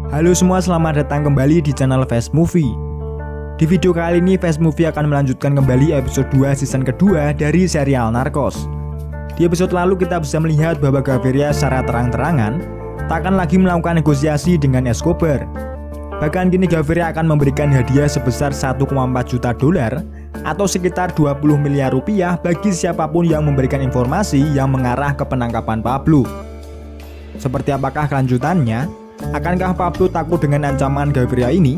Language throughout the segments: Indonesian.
Halo semua, selamat datang kembali di channel Fast Movie. Di video kali ini Fast Movie akan melanjutkan kembali episode 2 season kedua dari serial Narcos. Di episode lalu kita bisa melihat bahwa Gaviria secara terang-terangan tak akan lagi melakukan negosiasi dengan Escobar. Bahkan kini Gaviria akan memberikan hadiah sebesar 1,4 juta dolar atau sekitar 20 miliar rupiah bagi siapapun yang memberikan informasi yang mengarah ke penangkapan Pablo. Seperti apakah kelanjutannya? Akankah Pablo takut dengan ancaman Gaviria ini?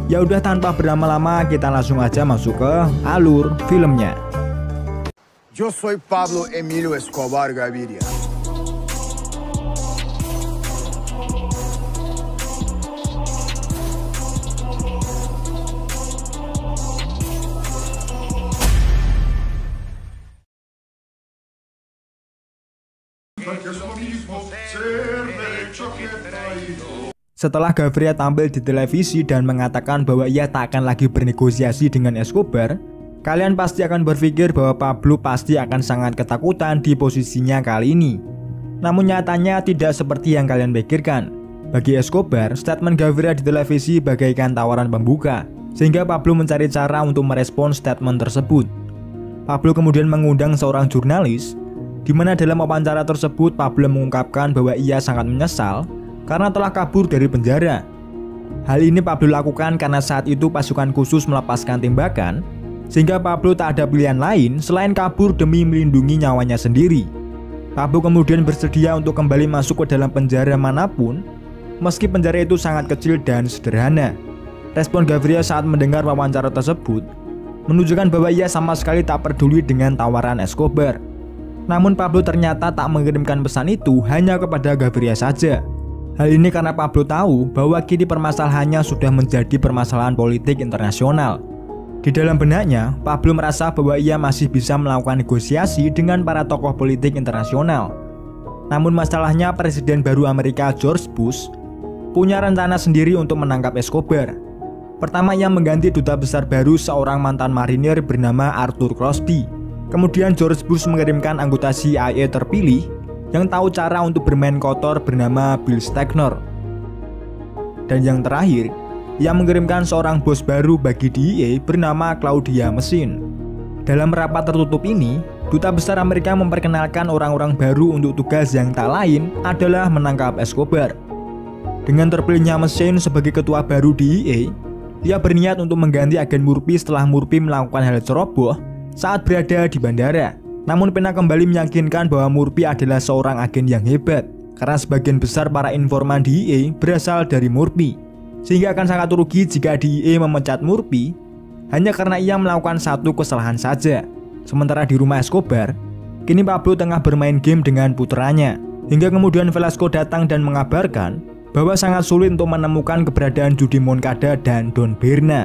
Ya udah, tanpa berlama-lama kita langsung aja masuk ke alur filmnya. Yo soy Pablo Emilio Escobar Gaviria. Setelah Gaviria tampil di televisi dan mengatakan bahwa ia tak akan lagi bernegosiasi dengan Escobar, kalian pasti akan berpikir bahwa Pablo pasti akan sangat ketakutan di posisinya kali ini. Namun nyatanya tidak seperti yang kalian pikirkan. Bagi Escobar, statement Gaviria di televisi bagaikan tawaran pembuka, sehingga Pablo mencari cara untuk merespon statement tersebut. Pablo kemudian mengundang seorang jurnalis, di mana dalam wawancara tersebut Pablo mengungkapkan bahwa ia sangat menyesal karena telah kabur dari penjara. Hal ini Pablo lakukan karena saat itu pasukan khusus melepaskan tembakan, sehingga Pablo tak ada pilihan lain selain kabur demi melindungi nyawanya sendiri. Pablo kemudian bersedia untuk kembali masuk ke dalam penjara manapun, meski penjara itu sangat kecil dan sederhana. Respon Gaviria saat mendengar wawancara tersebut menunjukkan bahwa ia sama sekali tak peduli dengan tawaran Escobar. Namun Pablo ternyata tak mengirimkan pesan itu hanya kepada Gaviria saja. Hal ini karena Pablo tahu bahwa kini permasalahannya sudah menjadi permasalahan politik internasional. Di dalam benaknya, Pablo merasa bahwa ia masih bisa melakukan negosiasi dengan para tokoh politik internasional. Namun masalahnya Presiden baru Amerika George Bush punya rencana sendiri untuk menangkap Escobar. Pertama, ia mengganti duta besar baru seorang mantan marinir bernama Arthur Crosby. Kemudian George Bush mengirimkan anggota CIA terpilih yang tahu cara untuk bermain kotor bernama Bill Stegner. Dan yang terakhir, ia mengirimkan seorang bos baru bagi DEA bernama Claudia Mesin. Dalam rapat tertutup ini, duta besar Amerika memperkenalkan orang-orang baru untuk tugas yang tak lain adalah menangkap Escobar. Dengan terpilihnya Mesin sebagai ketua baru DEA, ia berniat untuk mengganti agen Murphy setelah Murphy melakukan hal ceroboh saat berada di bandara. Namun pena kembali meyakinkan bahwa Murphy adalah seorang agen yang hebat, karena sebagian besar para informan DEA berasal dari Murphy, sehingga akan sangat rugi jika DEA memecat Murphy hanya karena ia melakukan satu kesalahan saja. Sementara di rumah Escobar, kini Pablo tengah bermain game dengan putranya, hingga kemudian Velasco datang dan mengabarkan bahwa sangat sulit untuk menemukan keberadaan Judy Moncada dan Don Berna.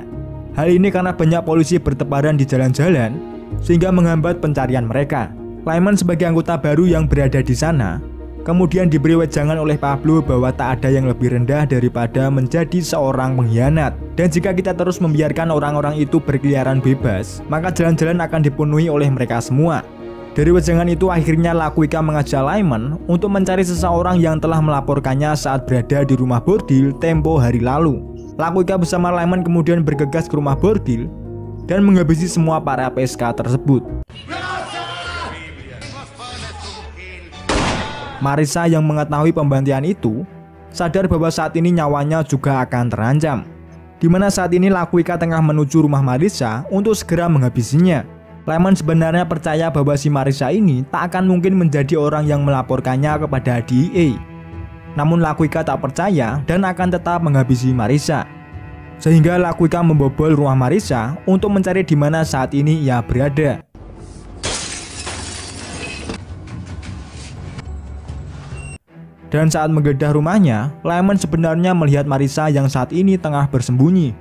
Hal ini karena banyak polisi bertebaran di jalan-jalan, sehingga menghambat pencarian mereka. Lyman sebagai anggota baru yang berada di sana kemudian diberi wejangan oleh Pablo bahwa tak ada yang lebih rendah daripada menjadi seorang pengkhianat, dan jika kita terus membiarkan orang-orang itu berkeliaran bebas, maka jalan-jalan akan dipenuhi oleh mereka semua. Dari wejangan itu akhirnya Laquika mengajak Lyman untuk mencari seseorang yang telah melaporkannya saat berada di rumah bordil tempo hari lalu. Laquika bersama Lyman kemudian bergegas ke rumah bordil dan menghabisi semua para PSK tersebut. Marissa yang mengetahui pembantian itu sadar bahwa saat ini nyawanya juga akan terancam, di mana saat ini Laquika tengah menuju rumah Marissa untuk segera menghabisinya. Lyman sebenarnya percaya bahwa si Marissa ini tak akan mungkin menjadi orang yang melaporkannya kepada DEA. Namun Laquika tak percaya dan akan tetap menghabisi Marissa, sehingga Laquika membobol rumah Marissa untuk mencari di mana saat ini ia berada. Dan saat menggeledah rumahnya, Lyman sebenarnya melihat Marissa yang saat ini tengah bersembunyi.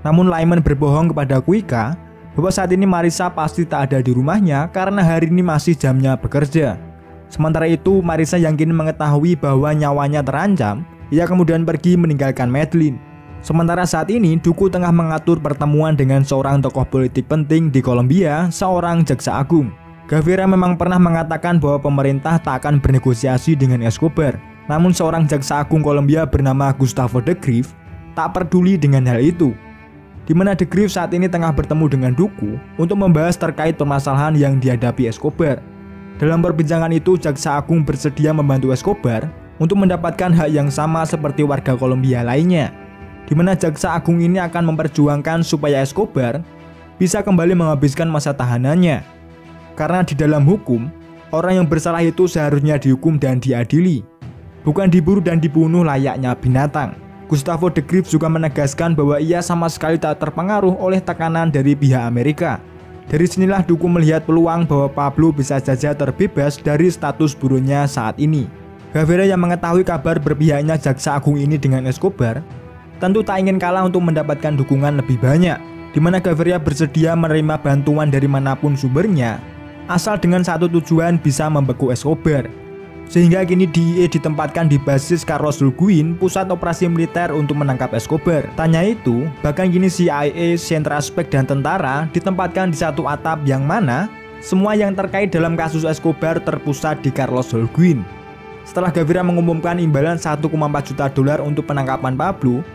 Namun Lyman berbohong kepada Quika bahwa saat ini Marissa pasti tak ada di rumahnya karena hari ini masih jamnya bekerja. Sementara itu Marissa yang kini mengetahui bahwa nyawanya terancam, ia kemudian pergi meninggalkan Madeline. Sementara saat ini Duku tengah mengatur pertemuan dengan seorang tokoh politik penting di Kolombia, seorang jaksa agung. Gaviria memang pernah mengatakan bahwa pemerintah tak akan bernegosiasi dengan Escobar. Namun seorang jaksa agung Kolombia bernama Gustavo de Greiff tak peduli dengan hal itu, di mana de Greiff saat ini tengah bertemu dengan Duku untuk membahas terkait permasalahan yang dihadapi Escobar. Dalam perbincangan itu, jaksa agung bersedia membantu Escobar untuk mendapatkan hak yang sama seperti warga Kolombia lainnya, di mana jaksa agung ini akan memperjuangkan supaya Escobar bisa kembali menghabiskan masa tahanannya. Karena di dalam hukum, orang yang bersalah itu seharusnya dihukum dan diadili, bukan diburu dan dibunuh layaknya binatang. Gustavo de Greiff juga menegaskan bahwa ia sama sekali tak terpengaruh oleh tekanan dari pihak Amerika. Dari sinilah Duku melihat peluang bahwa Pablo bisa saja terbebas dari status buronnya saat ini. Gaviria yang mengetahui kabar berpihaknya jaksa agung ini dengan Escobar tentu tak ingin kalah untuk mendapatkan dukungan lebih banyak, di mana Gaviria bersedia menerima bantuan dari manapun sumbernya, asal dengan satu tujuan, bisa membekuk Escobar. Sehingga kini DEA ditempatkan di basis Carlos Holguin, pusat operasi militer untuk menangkap Escobar. Tanya itu, bahkan kini CIA, Central Aspect, dan tentara ditempatkan di satu atap yang mana semua yang terkait dalam kasus Escobar terpusat di Carlos Holguin. Setelah Gaviria mengumumkan imbalan 1,4 juta dolar untuk penangkapan Pablo,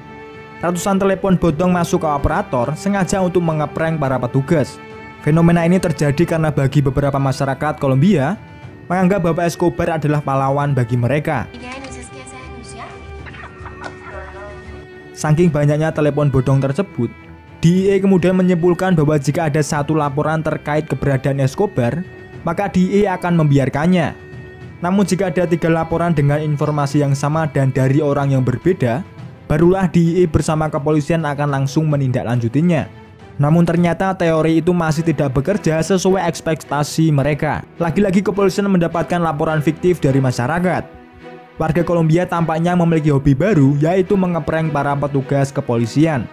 ratusan telepon bodong masuk ke operator sengaja untuk ngeprank para petugas. Fenomena ini terjadi karena bagi beberapa masyarakat Kolombia menganggap bahwa Escobar adalah pahlawan bagi mereka. Saking banyaknya telepon bodong tersebut, DEA kemudian menyimpulkan bahwa jika ada satu laporan terkait keberadaan Escobar, maka DEA akan membiarkannya. Namun jika ada 3 laporan dengan informasi yang sama dan dari orang yang berbeda, barulah DEA bersama kepolisian akan langsung menindaklanjutinya. Namun ternyata teori itu masih tidak bekerja sesuai ekspektasi mereka. Lagi-lagi kepolisian mendapatkan laporan fiktif dari masyarakat. Warga Kolombia tampaknya memiliki hobi baru, yaitu mengeprank para petugas kepolisian.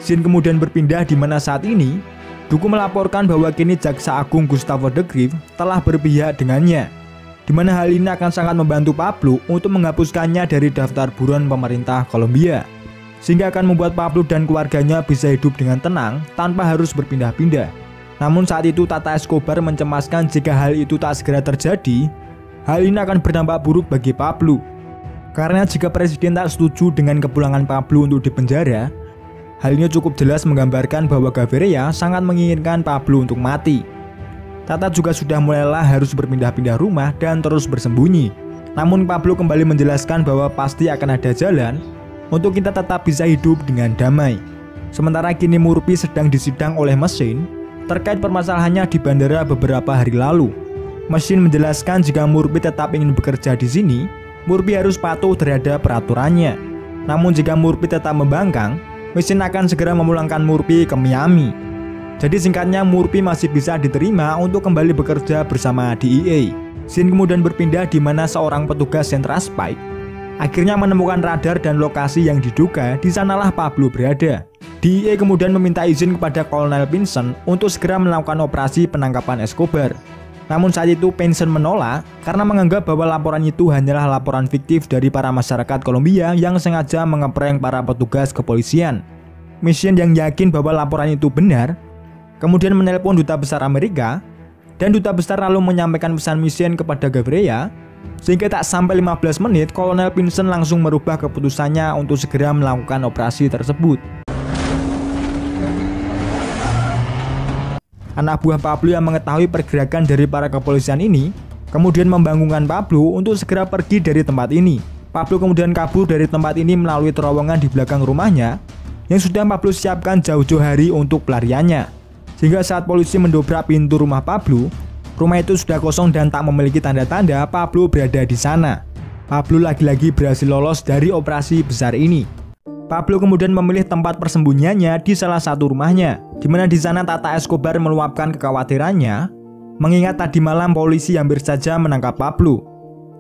Scene kemudian berpindah di mana saat ini Duku melaporkan bahwa kini jaksa agung Gustavo de Greiff telah berpihak dengannya, di mana hal ini akan sangat membantu Pablo untuk menghapuskannya dari daftar buron pemerintah Kolombia, sehingga akan membuat Pablo dan keluarganya bisa hidup dengan tenang tanpa harus berpindah-pindah. Namun saat itu Tata Escobar mencemaskan jika hal itu tak segera terjadi, hal ini akan berdampak buruk bagi Pablo. Karena jika presiden tak setuju dengan kepulangan Pablo untuk dipenjara, hal ini cukup jelas menggambarkan bahwa Gaviria sangat menginginkan Pablo untuk mati. Tata juga sudah mulailah harus berpindah-pindah rumah dan terus bersembunyi. Namun Pablo kembali menjelaskan bahwa pasti akan ada jalan untuk kita tetap bisa hidup dengan damai. Sementara kini Murphy sedang disidang oleh mesin terkait permasalahannya di bandara beberapa hari lalu. Mesin menjelaskan jika Murphy tetap ingin bekerja di sini, Murphy harus patuh terhadap peraturannya. Namun jika Murphy tetap membangkang, mesin akan segera memulangkan Murphy ke Miami. Jadi singkatnya, Murphy masih bisa diterima untuk kembali bekerja bersama DEA. Scene kemudian berpindah di mana seorang petugas Central Spike akhirnya menemukan radar dan lokasi yang diduga di sanalah Pablo berada. DEA kemudian meminta izin kepada Kolonel Pinson untuk segera melakukan operasi penangkapan Escobar. Namun saat itu Pinson menolak karena menganggap bahwa laporan itu hanyalah laporan fiktif dari para masyarakat Kolombia yang sengaja mengeprank para petugas kepolisian. Mission yang yakin bahwa laporan itu benar kemudian menelpon Duta Besar Amerika, dan Duta Besar lalu menyampaikan pesan Mission kepada Gaviria. Sehingga tak sampai 15 menit, Kolonel Pinson langsung merubah keputusannya untuk segera melakukan operasi tersebut. Anak buah Pablo yang mengetahui pergerakan dari para kepolisian ini kemudian membangunkan Pablo untuk segera pergi dari tempat ini. Pablo kemudian kabur dari tempat ini melalui terowongan di belakang rumahnya yang sudah Pablo siapkan jauh-jauh hari untuk pelariannya. Sehingga saat polisi mendobrak pintu rumah Pablo, rumah itu sudah kosong dan tak memiliki tanda-tanda Pablo berada di sana. Pablo lagi-lagi berhasil lolos dari operasi besar ini. Pablo kemudian memilih tempat persembunyiannya di salah satu rumahnya, di mana di sana Tata Escobar meluapkan kekhawatirannya, mengingat tadi malam polisi hampir saja menangkap Pablo.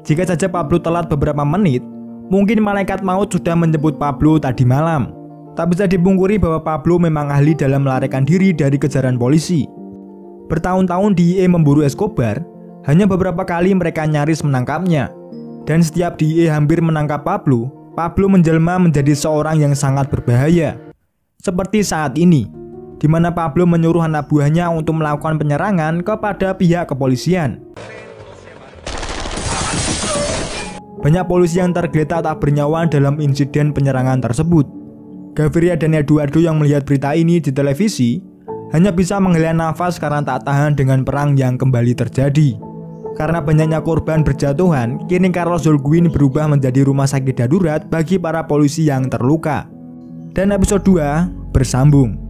Jika saja Pablo telat beberapa menit, mungkin malaikat maut sudah menjemput Pablo tadi malam. Tak bisa dipungkiri bahwa Pablo memang ahli dalam melarikan diri dari kejaran polisi. Bertahun-tahun DEA memburu Escobar, hanya beberapa kali mereka nyaris menangkapnya. Dan setiap DEA hampir menangkap Pablo, Pablo menjelma menjadi seorang yang sangat berbahaya. Seperti saat ini, di mana Pablo menyuruh anak buahnya untuk melakukan penyerangan kepada pihak kepolisian. Banyak polisi yang tergeletak tak bernyawa dalam insiden penyerangan tersebut. Gaviria dan Eduardo yang melihat berita ini di televisi hanya bisa menghela nafas karena tak tahan dengan perang yang kembali terjadi. Karena banyaknya korban berjatuhan, kini Carlos Holguin berubah menjadi rumah sakit darurat bagi para polisi yang terluka. Dan episode 2 bersambung.